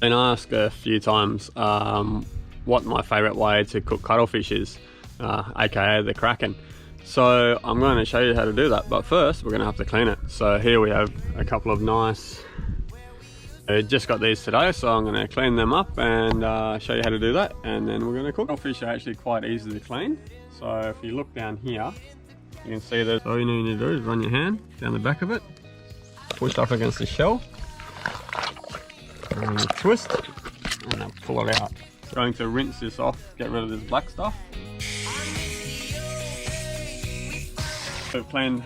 Been asked a few times what my favourite way to cook cuttlefish is, aka the Kraken. So I'm going to show you how to do that, but first we're going to have to clean it. So here we have a couple of nice, I just got these today, so I'm going to clean them up and show you how to do that, and then we're going to cook. Cuttlefish are actually quite easy to clean. So if you look down here, you can see that all you need to do is run your hand down the back of it, push up against the shell, and you twist and then pull it out. Going to rinse this off, get rid of this black stuff. We've cleaned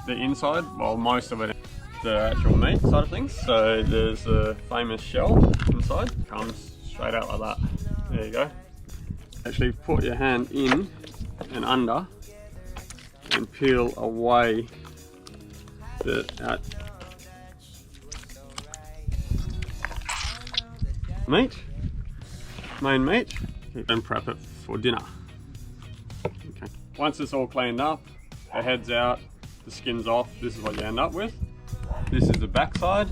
the inside, well, most of it, the actual meat side of things. So there's a famous shell inside, comes straight out like that. There you go. Actually put your hand in and under and peel away that main meat, and prep it for dinner. Okay. Once it's all cleaned up, the head's out, the skin's off, this is what you end up with. This is the back side,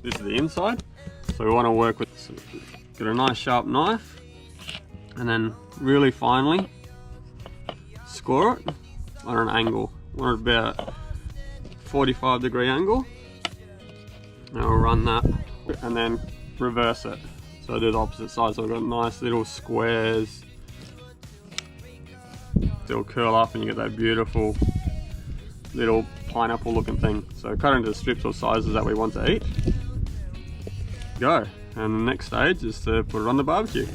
this is the inside. So we want to work with, get a nice sharp knife and then really finely score it on an angle. Want it about 45-degree angle. Now we'll run that and then reverse it. So do the opposite side, so we've got nice little squares. They'll curl up and you get that beautiful little pineapple looking thing. So cut into strips or sizes that we want to eat. Go. And the next stage is to put it on the barbecue.